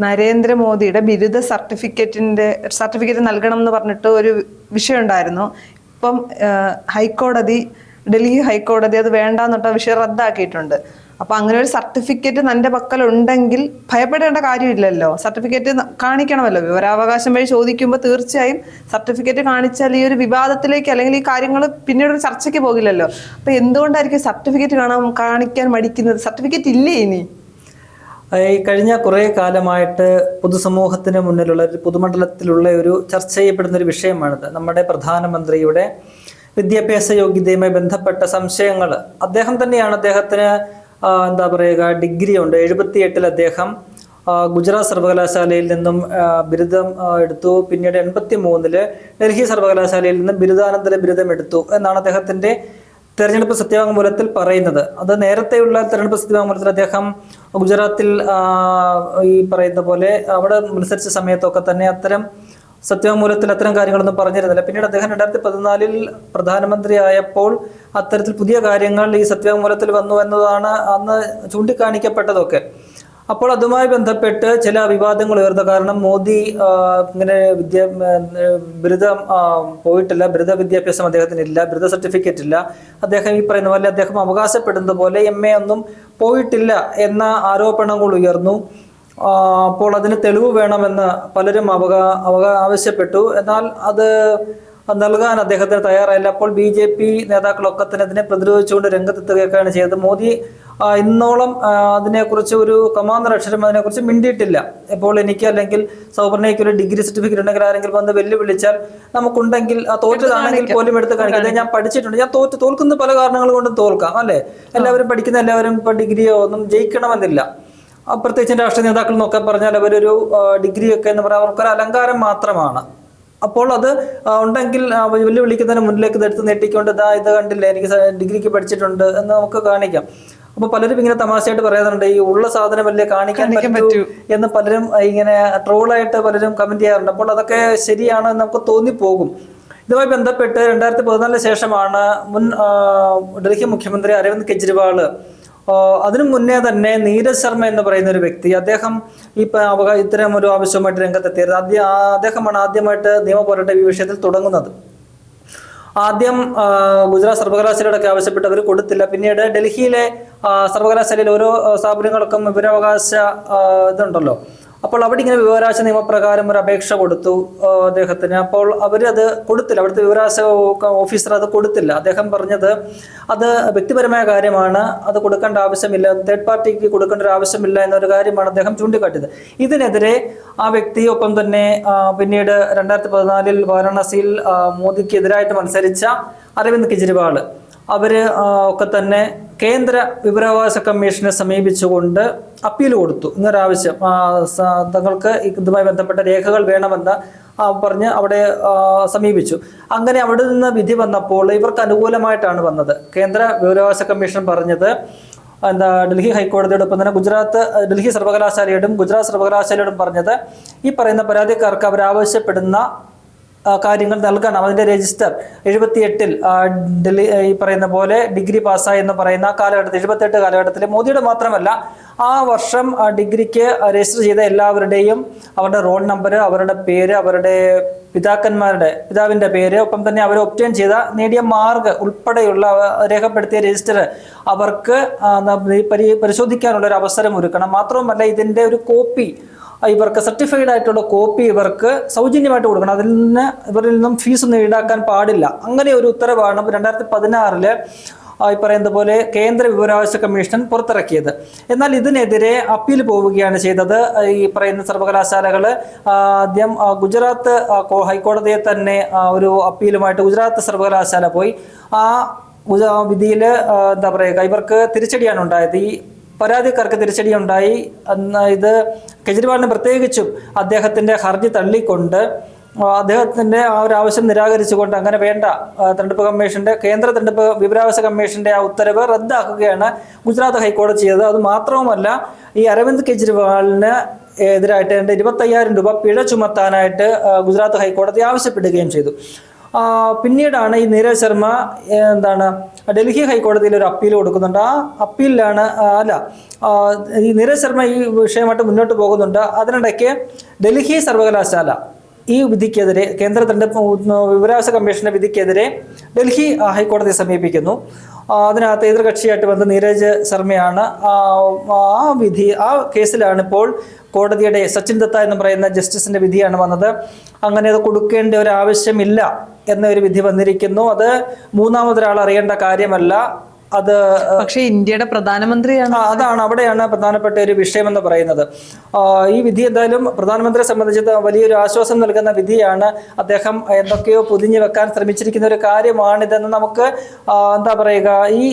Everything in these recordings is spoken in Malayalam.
നരേന്ദ്രമോദിയുടെ ബിരുദ സർട്ടിഫിക്കറ്റ് നൽകണം എന്ന് പറഞ്ഞിട്ട് ഒരു വിഷയം ഉണ്ടായിരുന്നു. ഇപ്പം ഡൽഹി ഹൈക്കോടതി അത് വേണ്ടാന്നിട്ട വിഷയം റദ്ദാക്കിയിട്ടുണ്ട്. അപ്പൊ അങ്ങനെ ഒരു സർട്ടിഫിക്കറ്റ് നിന്റെ പക്കലുണ്ടെങ്കിൽ ഭയപ്പെടേണ്ട കാര്യമില്ലല്ലോ. സർട്ടിഫിക്കറ്റ് കാണിക്കണമല്ലോ. വിവരാവകാശം വഴി ചോദിക്കുമ്പോൾ തീർച്ചയായും സർട്ടിഫിക്കറ്റ് കാണിച്ചാൽ ഈ ഒരു വിവാദത്തിലേക്ക് അല്ലെങ്കിൽ ഈ കാര്യങ്ങൾ പിന്നീട് ഒരു ചർച്ചയ്ക്ക് പോകില്ലല്ലോ. അപ്പൊ എന്തുകൊണ്ടായിരിക്കും സർട്ടിഫിക്കറ്റ് കാണിക്കാൻ മടിക്കുന്നത്? സർട്ടിഫിക്കറ്റ് ഇല്ലേ ഇനി? ഈ കഴിഞ്ഞ കുറേ കാലമായിട്ട് പൊതുസമൂഹത്തിന് മുന്നിലുള്ള ഒരു പൊതുമണ്ഡലത്തിലുള്ള ഒരു ചർച്ച ചെയ്യപ്പെടുന്ന ഒരു വിഷയമാണിത്. നമ്മുടെ പ്രധാനമന്ത്രിയുടെ വിദ്യാഭ്യാസ യോഗ്യതയുമായി ബന്ധപ്പെട്ട സംശയങ്ങൾ. അദ്ദേഹം തന്നെയാണ്, അദ്ദേഹത്തിന് എന്താ പറയുക, ഡിഗ്രി ഉണ്ട്. 78 അദ്ദേഹം ഗുജറാത്ത് സർവകലാശാലയിൽ നിന്നും ബിരുദം എടുത്തു. പിന്നീട് 83 ഡൽഹി സർവകലാശാലയിൽ നിന്നും ബിരുദാനന്തര ബിരുദം എടുത്തു എന്നാണ് അദ്ദേഹത്തിന്റെ തെരഞ്ഞെടുപ്പ് സത്യവാങ്മൂലത്തിൽ പറയുന്നത്. അത് നേരത്തെയുള്ള തെരഞ്ഞെടുപ്പ് സത്യവാങ്മൂലത്തിൽ അദ്ദേഹം ഗുജറാത്തിൽ ഈ പറയുന്ന പോലെ അവിടെ മത്സരിച്ച സമയത്തൊക്കെ തന്നെ അത്തരം സത്യവാങ്മൂലത്തിൽ അത്തരം കാര്യങ്ങളൊന്നും പറഞ്ഞിരുന്നില്ല. പിന്നീട് അദ്ദേഹം 2014 പ്രധാനമന്ത്രി ആയപ്പോൾ അത്തരത്തിൽ പുതിയ കാര്യങ്ങൾ ഈ സത്യവാങ്മൂലത്തിൽ വന്നു എന്നതാണ് അന്ന് ചൂണ്ടിക്കാണിക്കപ്പെട്ടതൊക്കെ. അപ്പോൾ അതുമായി ബന്ധപ്പെട്ട് ചില വിവാദങ്ങൾ ഉയർന്നു. കാരണം മോദി ഇങ്ങനെ ബിരുദം പോയിട്ടില്ല, ബിരുദ വിദ്യാഭ്യാസം അദ്ദേഹത്തിന് ഇല്ല, ബിരുദ സർട്ടിഫിക്കറ്റ് ഇല്ല. അദ്ദേഹം ഈ പറയുന്ന പോലെ അദ്ദേഹം അവകാശപ്പെടുന്നത് പോലെ MA ഒന്നും പോയിട്ടില്ല എന്ന ആരോപണങ്ങൾ ഉയർന്നു. അപ്പോൾ അതിന് തെളിവ് വേണമെന്ന് പലരും ആവശ്യപ്പെട്ടു. എന്നാൽ അത് നൽകാൻ അദ്ദേഹത്തിന് തയ്യാറായില്ല. അപ്പോൾ BJP നേതാക്കളൊക്കെ തന്നെ അതിനെ പ്രതിരോധിച്ചുകൊണ്ട് രംഗത്തെത്തുകയൊക്കെയാണ് ചെയ്തത്. മോദി ഇന്നോളം അതിനെക്കുറിച്ച് ഒരു കമാന്തര അക്ഷരം അതിനെക്കുറിച്ച് മിണ്ടിയിട്ടില്ല. ഇപ്പോൾ എനിക്ക് അല്ലെങ്കിൽ സൗവർണയ്ക്ക് ഒരു ഡിഗ്രി സർട്ടിഫിക്കറ്റ് ഉണ്ടെങ്കിൽ ആരെങ്കിലും വന്ന് വെല്ലുവിളിച്ചാൽ നമുക്കുണ്ടെങ്കിൽ തോറ്റതാണെങ്കിൽ പോലും എടുത്ത് കാണിക്കുന്നത് ഞാൻ പഠിച്ചിട്ടുണ്ട്, ഞാൻ തോൽക്കുന്ന പല കാരണങ്ങൾ കൊണ്ടും തോൽക്കാം അല്ലേ. എല്ലാവരും പഠിക്കുന്ന എല്ലാവരും ഇപ്പം ഡിഗ്രിയോ ഒന്നും ജയിക്കണമെന്നില്ല. പ്രത്യേകിച്ച് രാഷ്ട്രീയ നേതാക്കൾ എന്നൊക്കെ പറഞ്ഞാൽ അവരൊരു ഡിഗ്രിയൊക്കെ എന്ന് പറയാൻ അവർക്കൊരു അലങ്കാരം മാത്രമാണ്. അപ്പോൾ അത് ഉണ്ടെങ്കിൽ വെല്ലുവിളിക്കുന്നതിന് മുന്നിലേക്ക് എടുത്ത് നീട്ടിക്കൊണ്ട് ഇത് കണ്ടില്ല, എനിക്ക് ഡിഗ്രിക്ക് പഠിച്ചിട്ടുണ്ട് എന്ന് നമുക്ക് കാണിക്കാം. അപ്പൊ പലരും ഇങ്ങനെ തമാശയായിട്ട് പറയാറുണ്ട്, ഈ ഉള്ള സാധനമല്ലേ കാണിക്കാൻ പറ്റൂ എന്ന് പലരും ഇങ്ങനെ ട്രോളായിട്ട് പലരും കമന്റ് ചെയ്യാറുണ്ട്. അപ്പോൾ അതൊക്കെ ശരിയാണ് എന്ന് നമുക്ക് തോന്നിപ്പോകും. ഇതുമായി ബന്ധപ്പെട്ട് 2014 ശേഷമാണ് മുൻ ഡൽഹി മുഖ്യമന്ത്രി അരവിന്ദ് കെജ്രിവാൾ, അതിനു മുന്നേ തന്നെ നീരജ് ശർമ്മ എന്ന് പറയുന്ന ഒരു വ്യക്തി, അദ്ദേഹം ഇത്തരം ഒരു ആവശ്യമായിട്ട് രംഗത്തെത്തിയത്. അദ്ദേഹമാണ് ആദ്യമായിട്ട് നിയമ പോരാട്ടം ഈ വിഷയത്തിൽ തുടങ്ങുന്നത്. ആദ്യം ഗുജറാത്ത് സർവകലാശാലയുടെ ആവശ്യപ്പെട്ട് അവർ കൊടുത്തില്ല. പിന്നീട് ഡൽഹിയിലെ സർവകലാശാലയിൽ ഓരോ സ്ഥാപനങ്ങൾക്കും വിവരാവകാശ ഇതുണ്ടല്ലോ, അപ്പോൾ അവിടെ ഇങ്ങനെ വിവരാവകാശ നിയമപ്രകാരം ഒരു അപേക്ഷ കൊടുത്തു അദ്ദേഹത്തിന്. അപ്പോൾ അവരത് കൊടുത്തില്ല, അവിടുത്തെ വിവരാവകാശ ഓഫീസർ അത് കൊടുത്തില്ല. അദ്ദേഹം പറഞ്ഞത് അത് വ്യക്തിപരമായ കാര്യമാണ്, അത് കൊടുക്കേണ്ട ആവശ്യമില്ല, തേർഡ് പാർട്ടിക്ക് കൊടുക്കേണ്ട ഒരു ആവശ്യമില്ല എന്നൊരു കാര്യമാണ് അദ്ദേഹം ചൂണ്ടിക്കാട്ടിയത്. ഇതിനെതിരെ ആ വ്യക്തി, ഒപ്പം തന്നെ പിന്നീട് 2014 വാരണാസിയിൽ മോദിക്ക് എതിരായിട്ട് മത്സരിച്ച അരവിന്ദ് കെജ്രിവാൾ, അവര് ഒക്കെ തന്നെ കേന്ദ്ര വിവരാവകാശ കമ്മീഷനെ സമീപിച്ചുകൊണ്ട് അപ്പീൽ കൊടുത്തു. ഇങ്ങനൊരാവശ്യം തങ്ങൾക്ക് ഇതുമായി ബന്ധപ്പെട്ട രേഖകൾ വേണമെന്ന് പറഞ്ഞ് അവിടെ സമീപിച്ചു. അങ്ങനെ അവിടെ നിന്ന് വിധി വന്നപ്പോൾ ഇവർക്ക് അനുകൂലമായിട്ടാണ് വന്നത്. കേന്ദ്ര വിവരാവകാശ കമ്മീഷൻ പറഞ്ഞത് ഡൽഹി ഹൈക്കോടതിയോടൊപ്പം തന്നെ ഡൽഹി സർവകലാശാലയോടും ഗുജറാത്ത് സർവകലാശാലയോടും പറഞ്ഞത് ഈ പറയുന്ന പരാതിക്കാർക്ക് അവരാവശ്യപ്പെടുന്ന കാര്യങ്ങൾ നൽകണം. അതിന്റെ രജിസ്റ്റർ 78 ഡൽഹി ഈ പറയുന്ന പോലെ ഡിഗ്രി പാസ്സായി എന്ന് പറയുന്ന കാലഘട്ടത്തിൽ 78 കാലഘട്ടത്തിൽ മോദിയുടെ മാത്രമല്ല ആ വർഷം ഡിഗ്രിക്ക് രജിസ്റ്റർ ചെയ്ത എല്ലാവരുടെയും അവരുടെ റോൾ നമ്പർ, അവരുടെ പേര്, അവരുടെ പിതാവിന്റെ പേര്, ഒപ്പം തന്നെ അവർ ഒബ്റ്റെയിൻ ചെയ്ത നേടിയ മാർക്ക് ഉൾപ്പെടെയുള്ള രേഖപ്പെടുത്തിയ രജിസ്റ്റർ അവർക്ക് പരിശോധിക്കാനുള്ള ഒരു അവസരം ഒരുക്കണം. മാത്രവുമല്ല ഇതിന്റെ ഒരു കോപ്പി ഇവർക്ക്, സർട്ടിഫൈഡ് ആയിട്ടുള്ള കോപ്പി ഇവർക്ക് സൗജന്യമായിട്ട് കൊടുക്കണം. ഇവരിൽ നിന്നും ഫീസ് ഒന്നും ഈടാക്കാൻ പാടില്ല. അങ്ങനെ ഒരു ഉത്തരവാണ് 2016 ഈ പറയുന്ന പോലെ കേന്ദ്ര വിവരാവകാശ കമ്മീഷൻ പുറത്തിറക്കിയത്. എന്നാൽ ഇതിനെതിരെ അപ്പീൽ പോവുകയാണ് ചെയ്തത്. ഈ പറയുന്ന സർവകലാശാലകൾ ആദ്യം ഗുജറാത്ത് ഹൈക്കോടതിയെ തന്നെ ഒരു അപ്പീലുമായിട്ട് ഗുജറാത്ത് സർവകലാശാല പോയി. ആ വിധിയിൽ എന്താ പറയുക, ഇവർക്ക് തിരിച്ചടിയാണ് ഉണ്ടായത്. ഈ പരാതിക്കാർക്ക് തിരിച്ചടി ഉണ്ടായി. ഇത് കെജ്രിവാളിന് പ്രത്യേകിച്ചും അദ്ദേഹത്തിന്റെ ഹർജി തള്ളിക്കൊണ്ട് അദ്ദേഹത്തിന്റെ ആ ഒരു ആവശ്യം നിരാകരിച്ചുകൊണ്ട് അങ്ങനെ വേണ്ട, തെരഞ്ഞെടുപ്പ് കമ്മീഷന്റെ കേന്ദ്ര തെരഞ്ഞെടുപ്പ് വിവരാവകാശ കമ്മീഷന്റെ ആ ഉത്തരവ് റദ്ദാക്കുകയാണ് ഗുജറാത്ത് ഹൈക്കോടതി ചെയ്തത്. അത് മാത്രവുമല്ല, ഈ അരവിന്ദ് കെജ്രിവാളിന് എതിരായിട്ട് 25,000 രൂപ പിഴ ചുമത്താനായിട്ട് ഗുജറാത്ത് ഹൈക്കോടതി ആവശ്യപ്പെടുകയും ചെയ്തു. പിന്നീടാണ് ഈ നീരജ് ശർമ്മ ഡൽഹി ഹൈക്കോടതിയിൽ ഒരു അപ്പീൽ കൊടുക്കുന്നുണ്ട്. ആ അപ്പീലിലാണ് ഈ നീരജ് ശർമ്മ ഈ വിഷയമായിട്ട് മുന്നോട്ട് പോകുന്നുണ്ട്. അതിനിടയ്ക്ക് ഡൽഹി സർവകലാശാല ഈ വിധിക്കെതിരെ, കേന്ദ്ര തെരഞ്ഞെടുപ്പ് വിവരാവകാശ കമ്മീഷന്റെ വിധിക്കെതിരെ ഡൽഹി ഹൈക്കോടതിയെ സമീപിക്കുന്നു. അതിനകത്ത് എതിർകക്ഷിയായിട്ട് വന്ന നീരജ് ശർമ്മയാണ്. ആ കേസിലാണ് ഇപ്പോൾ കോടതിയുടെ സച്ചിൻ ദത്ത എന്ന് പറയുന്ന ജസ്റ്റിസിന്റെ വിധിയാണ് വന്നത്. അങ്ങനെ അത് കൊടുക്കേണ്ട ഒരു ആവശ്യമില്ല എന്നൊരു വിധി വന്നിരിക്കുന്നു. അത് മൂന്നാമതൊരാൾ അറിയേണ്ട കാര്യമല്ല. അത് പക്ഷേ ഇന്ത്യയുടെ പ്രധാനമന്ത്രിയാണ്. അവിടെയാണ് പ്രധാനപ്പെട്ട ഒരു വിഷയം എന്ന് പറയുന്നത്. ഈ വിധി എന്തായാലും പ്രധാനമന്ത്രിയെ സംബന്ധിച്ച് വലിയൊരു ആശ്വാസം നൽകുന്ന വിധിയാണ്. അദ്ദേഹം എന്തൊക്കെയോ പൊതിഞ്ഞു വെക്കാൻ ശ്രമിച്ചിരിക്കുന്ന ഒരു കാര്യമാണിതെന്ന് നമുക്ക് ഈ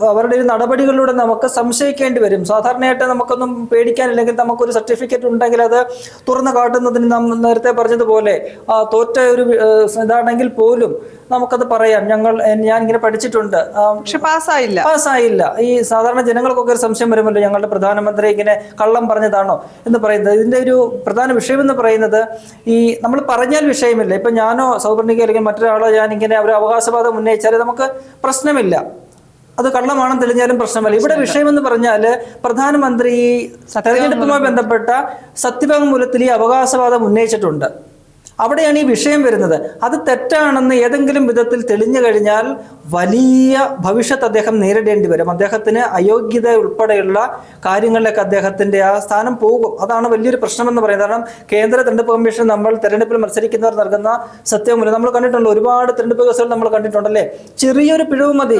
അവരുടെ ഒരു നടപടികളിലൂടെ നമുക്ക് സംശയിക്കേണ്ടി വരും. സാധാരണയായിട്ട് നമുക്കൊന്നും പേടിക്കാനില്ലെങ്കിൽ നമുക്കൊരു സർട്ടിഫിക്കറ്റ് ഉണ്ടെങ്കിൽ അത് തുറന്നു കാട്ടുന്നതിന് നാം നേരത്തെ പറഞ്ഞതുപോലെ തോറ്റ ഒരു ഇതാണെങ്കിൽ പോലും നമുക്കത് പറയാം, ഞാൻ ഇങ്ങനെ പഠിച്ചിട്ടുണ്ട്, പക്ഷെ പാസ്സായില്ല. ഈ സാധാരണ ജനങ്ങൾക്കൊക്കെ ഒരു സംശയം വരുമല്ലോ, ഞങ്ങളുടെ പ്രധാനമന്ത്രി ഇങ്ങനെ കള്ളം പറഞ്ഞതാണോ എന്ന് പറയുന്നത്. ഇതിന്റെ ഒരു പ്രധാന വിഷയം എന്ന് പറയുന്നത്, ഈ നമ്മൾ പറഞ്ഞാൽ വിഷയമില്ല. ഇപ്പൊ ഞാനോ സൗവർണിക അല്ലെങ്കിൽ മറ്റൊരാളോ ഞാനിങ്ങനെ ഒരു അവകാശവാദം ഉന്നയിച്ചാൽ നമുക്ക് പ്രശ്നമില്ല, അത് കള്ളമാണെന്ന് തെളിഞ്ഞാലും പ്രശ്നമല്ല. ഇവിടെ വിഷയമെന്ന് പറഞ്ഞാൽ പ്രധാനമന്ത്രി തെരഞ്ഞെടുപ്പുമായി ബന്ധപ്പെട്ട സത്യവാങ്മൂലത്തിൽ ഈ അവകാശവാദം ഉന്നയിച്ചിട്ടുണ്ട്. അവിടെയാണ് ഈ വിഷയം വരുന്നത്. അത് തെറ്റാണെന്ന് ഏതെങ്കിലും വിധത്തിൽ തെളിഞ്ഞു കഴിഞ്ഞാൽ വലിയ ഭവിഷ്യത്ത് അദ്ദേഹം നേരിടേണ്ടി വരും. അദ്ദേഹത്തിന് അയോഗ്യത ഉൾപ്പെടെയുള്ള കാര്യങ്ങളിലൊക്കെ അദ്ദേഹത്തിന്റെ ആ സ്ഥാനം പോകും. അതാണ് വലിയൊരു പ്രശ്നമെന്ന് പറയുന്നത്. കാരണം കേന്ദ്ര തെരഞ്ഞെടുപ്പ് കമ്മീഷൻ തെരഞ്ഞെടുപ്പിൽ മത്സരിക്കുന്നവർ നൽകുന്ന സത്യവാങ്മൂലം നമ്മൾ കണ്ടിട്ടുണ്ട്. ഒരുപാട് തെരഞ്ഞെടുപ്പ് കേസുകൾ നമ്മൾ കണ്ടിട്ടുണ്ടല്ലേ. ചെറിയൊരു പിഴവ് മതി,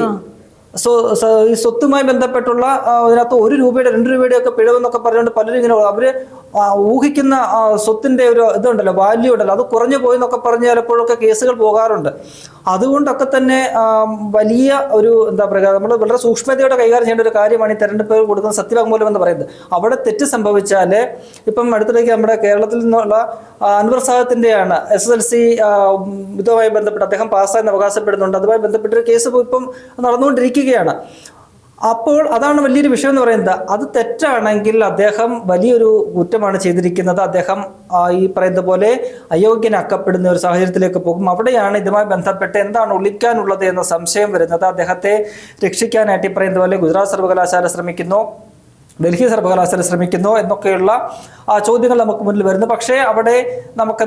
ഈ സ്വത്തുമായി ബന്ധപ്പെട്ടുള്ള അതിനകത്ത് 1 രൂപയുടെ 2 രൂപയുടെ ഒക്കെ പിഴവെന്നൊക്കെ പറഞ്ഞുകൊണ്ട് പലരും ഇങ്ങനെ അവര് ഊഹിക്കുന്ന സ്വത്തിന്റെ ഒരു ഇതുണ്ടല്ലോ, വാല്യൂ ഉണ്ടല്ലോ, അത് കുറഞ്ഞു പോയി എന്നൊക്കെ പറഞ്ഞ് ചിലപ്പോഴൊക്കെ കേസുകൾ പോകാറുണ്ട്. അതുകൊണ്ടൊക്കെ തന്നെ വലിയ ഒരു നമ്മൾ വളരെ സൂക്ഷ്മതയോടെ കൈകാര്യം ചെയ്യേണ്ട ഒരു കാര്യമാണ് ഈ തെരഞ്ഞെടുപ്പ് കൊടുക്കുന്ന സത്യവാങ്മൂലം എന്ന് പറയുന്നത്. അവിടെ തെറ്റ് സംഭവിച്ചാൽ, ഇപ്പം അടുത്തിടയ്ക്ക് നമ്മുടെ കേരളത്തിൽ നിന്നുള്ള അൻവർ സാദത്തിന്റെയാണ് SSLC ഇതുമായി ബന്ധപ്പെട്ട് അദ്ദേഹം പാസ്സായെന്ന് അവകാശപ്പെടുന്നുണ്ട്. അതുമായി ബന്ധപ്പെട്ടൊരു കേസ് ഇപ്പം നടന്നുകൊണ്ടിരിക്കുകയാണ്. അപ്പോൾ അതാണ് വലിയൊരു വിഷയം എന്ന് പറയുന്നത്. അത് തെറ്റാണെങ്കിൽ അദ്ദേഹം വലിയൊരു കുറ്റമാണ് ചെയ്തിരിക്കുന്നത്. അദ്ദേഹം ഈ പറയുന്ന പോലെ അയോഗ്യനാക്കപ്പെടുന്ന ഒരു സാഹചര്യത്തിലേക്ക് പോകും. അവിടെയാണ് ഇതുമായി ബന്ധപ്പെട്ട് എന്താണ് ഒളിക്കാനുള്ളത് എന്ന സംശയം വരുന്നത്. അദ്ദേഹത്തെ രക്ഷിക്കാനായിട്ട് ഈ പറയുന്ന പോലെ ഗുജറാത്ത് സർവകലാശാല ശ്രമിക്കുന്നു, ഡൽഹി സർവകലാശാല ശ്രമിക്കുന്നു എന്നൊക്കെയുള്ള ചോദ്യങ്ങൾ നമുക്ക് മുന്നിൽ വരുന്നു. പക്ഷേ അവിടെ നമുക്ക്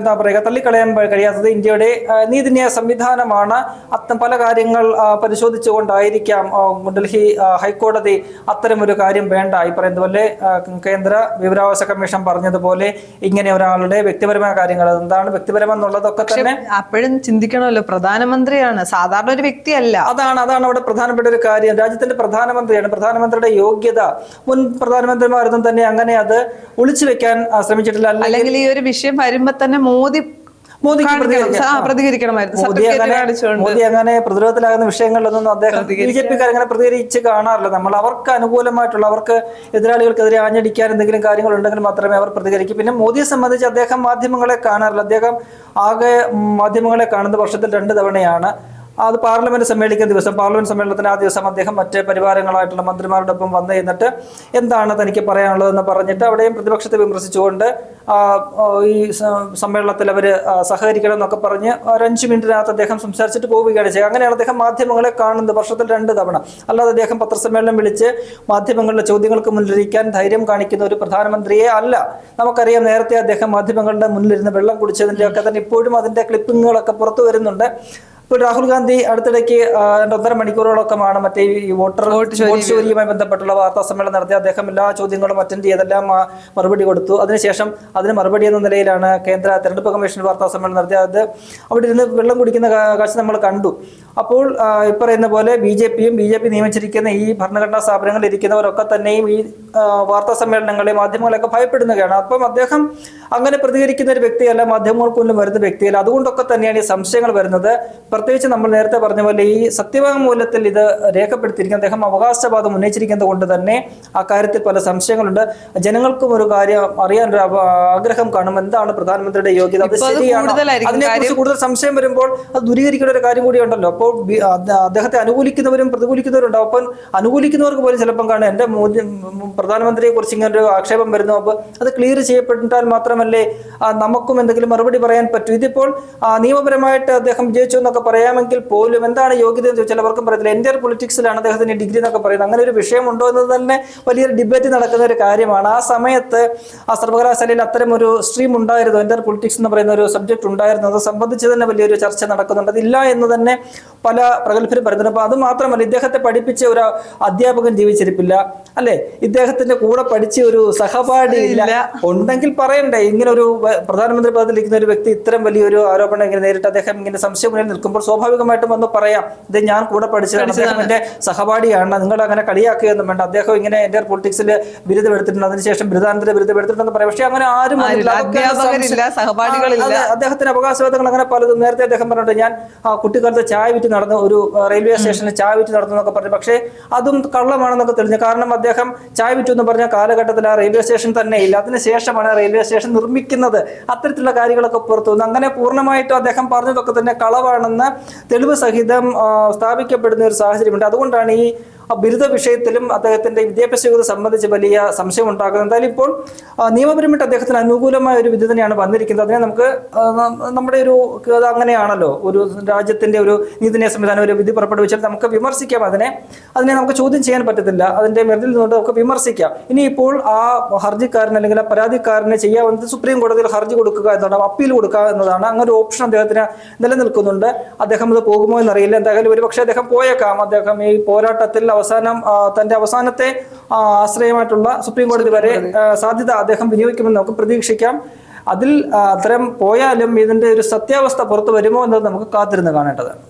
തള്ളിക്കളയാൻ കഴിയാത്തത് ഇന്ത്യയുടെ നീതിന്യായ സംവിധാനമാണ്. പല കാര്യങ്ങൾ പരിശോധിച്ചുകൊണ്ടായിരിക്കാം ഡൽഹി ഹൈക്കോടതി അത്തരമൊരു കാര്യം വേണ്ട, ഈ പറയുന്ന പോലെ കേന്ദ്ര വിവരാവകാശ കമ്മീഷൻ പറഞ്ഞതുപോലെ ഇങ്ങനെ ഒരാളുടെ വ്യക്തിപരമായ കാര്യങ്ങൾ, എന്താണ് വ്യക്തിപരമെന്നുള്ളതൊക്കെ തന്നെ അപ്പോഴും ചിന്തിക്കണമല്ലോ. പ്രധാനമന്ത്രിയാണ്, സാധാരണ ഒരു വ്യക്തിയല്ല. അതാണ് അവിടെ പ്രധാനപ്പെട്ട ഒരു കാര്യം. രാജ്യത്തിന്റെ പ്രധാനമന്ത്രിയാണ്. പ്രധാനമന്ത്രിയുടെ യോഗ്യത മുൻ പ്രധാനമന്ത്രിമാരൊന്നും തന്നെ അങ്ങനെ അത് ഒളിച്ചു വെക്കാൻ ശ്രമിച്ചിട്ടില്ല. അല്ലെങ്കിൽ ഈ ഒരു വിഷയം വരുമ്പോ തന്നെ മോദി പ്രതികരിക്കണമായിരുന്നു. മോദി അങ്ങനെ പ്രതിരോധത്തിലാകുന്ന വിഷയങ്ങളിലൊന്നും അദ്ദേഹം BJP-ക്കാർ അങ്ങനെ പ്രതികരിച്ച് കാണാറില്ല. നമ്മൾ അവർക്ക് അനുകൂലമായിട്ടുള്ള, അവർക്ക് എതിരാളികൾക്കെതിരെ ആഞ്ഞടിക്കാൻ എന്തെങ്കിലും കാര്യങ്ങൾ ഉണ്ടെങ്കിൽ മാത്രമേ അവർ പ്രതികരിക്കൂ. പിന്നെ മോദിയെ സംബന്ധിച്ച് അദ്ദേഹം മാധ്യമങ്ങളെ കാണാറില്ല. അദ്ദേഹം ആകെ മാധ്യമങ്ങളെ കാണുന്നത് വർഷത്തിൽ 2 തവണയാണ്. അത് പാർലമെന്റ് സമ്മേളിക്കുന്ന ദിവസം, പാർലമെന്റ് സമ്മേളനത്തിന് ആ ദിവസം അദ്ദേഹം മറ്റ് പരിവാരങ്ങളായിട്ടുള്ള മന്ത്രിമാരോടൊപ്പം വന്നു എന്നിട്ട് എന്താണ് തനിക്ക് പറയാനുള്ളതെന്ന് പറഞ്ഞിട്ട് അവിടെയും പ്രതിപക്ഷത്തെ വിമർശിച്ചുകൊണ്ട് ഈ സമ്മേളനത്തിൽ അവർ സഹകരിക്കണം എന്നൊക്കെ പറഞ്ഞ് 5 മിനിറ്റിനകത്ത് അദ്ദേഹം സംസാരിച്ചിട്ട് പോവുകയാണ് ചെയ്യുക. അങ്ങനെയാണ് അദ്ദേഹം മാധ്യമങ്ങളെ കാണുന്നത് വർഷത്തിൽ 2 തവണ. അല്ലാതെ അദ്ദേഹം പത്രസമ്മേളനം വിളിച്ച് മാധ്യമങ്ങളുടെ ചോദ്യങ്ങൾക്ക് മുന്നിലിരിക്കാൻ ധൈര്യം കാണിക്കുന്ന ഒരു പ്രധാനമന്ത്രിയെ അല്ല. നമുക്കറിയാം, നേരത്തെ അദ്ദേഹം മാധ്യമങ്ങളുടെ മുന്നിലിരുന്ന് വെള്ളം കുടിച്ചതിൻ്റെ ഒക്കെ തന്നെ ഇപ്പോഴും അതിന്റെ ക്ലിപ്പിങ്ങുകളൊക്കെ പുറത്തു വരുന്നുണ്ട്. ഇപ്പോൾ രാഹുൽ ഗാന്ധി അടുത്തിടയ്ക്ക് 1.5 മണിക്കൂറോളൊക്കെയാണ് മറ്റേ ഈ വോട്ട് ചോരിയുമായി ബന്ധപ്പെട്ടുള്ള വാർത്താ സമ്മേളനം നടത്തി. അദ്ദേഹം എല്ലാ ചോദ്യങ്ങളും അറ്റൻഡ് ചെയ്തെല്ലാം മറുപടി കൊടുത്തു. അതിനുശേഷം അതിന് മറുപടി എന്ന നിലയിലാണ് കേന്ദ്ര തെരഞ്ഞെടുപ്പ് കമ്മീഷൻ വാർത്താ സമ്മേളനം നടത്തിയത്. അവിടെ ഇരുന്ന് വെള്ളം കുടിക്കുന്ന കാഴ്ച നമ്മൾ കണ്ടു. അപ്പോൾ ഈ പറയുന്ന പോലെ BJP നിയമിച്ചിരിക്കുന്ന ഈ ഭരണഘടനാ സ്ഥാപനങ്ങളിൽ ഇരിക്കുന്നവരൊക്കെ തന്നെയും ഈ വാർത്താ സമ്മേളനങ്ങളെ, മാധ്യമങ്ങളെയൊക്കെ ഭയപ്പെടുന്നതാണ്. അപ്പം അദ്ദേഹം അങ്ങനെ പ്രതികരിക്കുന്ന ഒരു വ്യക്തിയല്ല, മാധ്യമങ്ങൾക്ക് മുന്നിൽ വരുന്ന വ്യക്തിയല്ല. അതുകൊണ്ടൊക്കെ തന്നെയാണ് ഈ സംശയങ്ങൾ വരുന്നത്. പ്രത്യേകിച്ച് നമ്മൾ നേരത്തെ പറഞ്ഞ പോലെ ഈ സത്യവാങ്മൂലത്തിൽ ഇത് രേഖപ്പെടുത്തിയിരിക്കുന്നത് അദ്ദേഹം അവകാശവാദം ഉന്നയിച്ചിരിക്കുന്നത് കൊണ്ട് തന്നെ ആ കാര്യത്തിൽ പല സംശയങ്ങളുണ്ട്. ജനങ്ങൾക്കും ഒരു കാര്യം അറിയാനൊരു ആഗ്രഹം കാണും, എന്താണ് പ്രധാനമന്ത്രിയുടെ യോഗ്യത, അത് ശരിയാണോ, അതിനെക്കുറിച്ച് കൂടുതൽ സംശയം വരുമ്പോൾ അത് ദൂരീകരിക്കേണ്ട ഒരു കാര്യം കൂടി ഉണ്ടല്ലോ. അപ്പോൾ അദ്ദേഹത്തെ അനുകൂലിക്കുന്നവരും പ്രതികൂലിക്കുന്നവരും ഉണ്ടാവും. അപ്പം അനുകൂലിക്കുന്നവർക്ക് പോലും ചിലപ്പം കാണും എന്റെ പ്രധാനമന്ത്രിയെ കുറിച്ച് ഇങ്ങനെ ഒരു ആക്ഷേപം വരുന്നു, അപ്പോൾ അത് ക്ലിയർ ചെയ്യപ്പെട്ടാൽ മാത്രമല്ലേ നമുക്കും എന്തെങ്കിലും മറുപടി പറയാൻ പറ്റൂ. ഇതിപ്പോൾ നിയമപരമായിട്ട് അദ്ദേഹം വിജയിച്ചു എന്നൊക്കെ പറയാമെങ്കിൽ പോലും എന്താണ് യോഗ്യത എന്ന് ചോദിച്ചാൽ അവർക്കും പറയത്തില്ല. ഇന്ത്യൻ പൊളിറ്റിക്സിലാണ് അദ്ദേഹത്തിന് ഡിഗ്രി എന്നൊക്കെ പറയുന്നത്. അങ്ങനെ ഒരു വിഷയമുണ്ടോ എന്നത് തന്നെ വലിയൊരു ഡിബേറ്റ് നടക്കുന്ന ഒരു കാര്യമാണ്. ആ സമയത്ത് ആ സർവകലാശാലയിൽ അത്തരം ഒരു സ്ട്രീം ഉണ്ടായിരുന്നു, ഇന്ത്യൻ പൊളിറ്റിക്സ് എന്ന് പറയുന്ന ഒരു സബ്ജക്ട് ഉണ്ടായിരുന്നു. അത് സംബന്ധിച്ച് തന്നെ വലിയൊരു ചർച്ച നടക്കുന്നുണ്ട്. അതില്ല എന്ന് തന്നെ പല പ്രഗത്ഭരും പറയുന്നുണ്ട്. അപ്പൊ അത് മാത്രമല്ല, ഇദ്ദേഹത്തെ പഠിപ്പിച്ച ഒരു അധ്യാപകൻ ജീവിച്ചിരിപ്പില്ല, അല്ലെ? ഇദ്ദേഹത്തിന്റെ കൂടെ പഠിച്ച ഒരു സഹപാഠി ഇല്ല. ഉണ്ടെങ്കിൽ പറയണ്ടേ, ഇങ്ങനെ ഒരു പ്രധാനമന്ത്രി പദത്തിലിരിക്കുന്ന ഒരു വ്യക്തി ഇത്തരം വലിയൊരു ആരോപണം ഇങ്ങനെ നേരിട്ട് അദ്ദേഹം ഇങ്ങനെ സംശയം മുന്നിൽ നിൽക്കുമ്പോൾ സ്വാഭാവികമായിട്ടും വന്ന് പറയാം, ഇത് ഞാൻ കൂടെ പഠിച്ചതാണ്, അദ്ദേഹം എന്റെ സഹപാഠിയാണ്, നിങ്ങൾ അങ്ങനെ കളിയാക്കുകയൊന്നും വേണ്ട, അദ്ദേഹം ഇങ്ങനെ ഇന്ത്യൻ പൊളിറ്റിക്സിൽ ബിരുദം എടുത്തിട്ടുണ്ട്, അതിനുശേഷം ബിരുദാനന്തര ബിരുദം എടുത്തിട്ടുണ്ടെന്ന് പറയാം. പക്ഷെ അങ്ങനെ ആരും അദ്ദേഹത്തിന് അവകാശവാദങ്ങൾ അങ്ങനെ പലതും. നേരത്തെ അദ്ദേഹം പറഞ്ഞിട്ട് ഞാൻ കുട്ടിക്കാലത്ത് ചായ വിറ്റ് നടന്നു, ഒരു റെയിൽവേ സ്റ്റേഷനിൽ ചായ വിറ്റ് നടന്നു എന്നൊക്കെ പറഞ്ഞു. പക്ഷേ അതും കള്ളമാണെന്നൊക്കെ തെളിഞ്ഞു. കാരണം അദ്ദേഹം ചായ വിറ്റു എന്ന് പറഞ്ഞ കാലഘട്ടത്തിൽ ആ റെയിൽവേ സ്റ്റേഷൻ തന്നെ ഇല്ല, അതിനുശേഷമാണ് റെയിൽവേ സ്റ്റേഷൻ നിർമ്മിക്കുന്നത്. അത്തരത്തിലുള്ള കാര്യങ്ങളൊക്കെ പുറത്തു വന്നു. അങ്ങനെ പൂർണ്ണമായിട്ടും അദ്ദേഹം പറഞ്ഞതൊക്കെ തന്നെ കളവാണെന്ന് തെളിവ് സഹിതം സ്ഥാപിക്കപ്പെടുന്ന ഒരു സാഹചര്യമുണ്ട്. അതുകൊണ്ടാണ് ഈ ബിരുദ വിഷയത്തിലും അദ്ദേഹത്തിന്റെ വിദ്യാഭ്യാസ യോഗ്യത സംബന്ധിച്ച് വലിയ സംശയം ഉണ്ടാക്കുന്നത്. എന്തായാലും ഇപ്പോൾ നിയമപരമായിട്ട് അദ്ദേഹത്തിന് അനുകൂലമായ ഒരു വിധി തന്നെയാണ് വന്നിരിക്കുന്നത്. അതിനെ നമുക്ക് നമ്മുടെ ഒരു അങ്ങനെയാണല്ലോ, ഒരു രാജ്യത്തിന്റെ ഒരു നീതിന്യായ സംവിധാനം ഒരു വിധി പുറപ്പെടുവിച്ചാൽ നമുക്ക് വിമർശിക്കാം. അതിനെ നമുക്ക് ചോദ്യം ചെയ്യാൻ പറ്റത്തില്ല. അതിന്റെ മെറിറ്റിൽ നിന്നുകൊണ്ട് നമുക്ക് വിമർശിക്കാം. ഇനിയിപ്പോൾ ആ ഹർജിക്കാരൻ അല്ലെങ്കിൽ ആ പരാതിക്കാരനെ ചെയ്യാവുന്നത് സുപ്രീം കോടതിയിൽ ഹർജി കൊടുക്കുക എന്നതാണ്, അപ്പീൽ കൊടുക്കുക എന്നതാണ്. അങ്ങനെ ഒരു ഓപ്ഷൻ അദ്ദേഹത്തിന് നിലനിൽക്കുന്നുണ്ട്. അദ്ദേഹം ഇത് പോകുമോ എന്നറിയില്ല. എന്തായാലും ഒരുപക്ഷെ അദ്ദേഹം പോയേക്കാം. അദ്ദേഹം ഈ പോരാട്ടത്തിൽ തന്റെ അവസാനത്തെ ആശ്രയമായിട്ടുള്ള സുപ്രീം കോടതി വരെ സാധ്യത അദ്ദേഹം വിനിയോഗിക്കുമെന്ന് നമുക്ക് പ്രതീക്ഷിക്കാം. അതിൽ അത്തരം പോയാലും ഇതിന്റെ ഒരു സത്യാവസ്ഥ പുറത്തു വരുമോ എന്നത് നമുക്ക് കാത്തിരുന്ന് കാണേണ്ടതാണ്.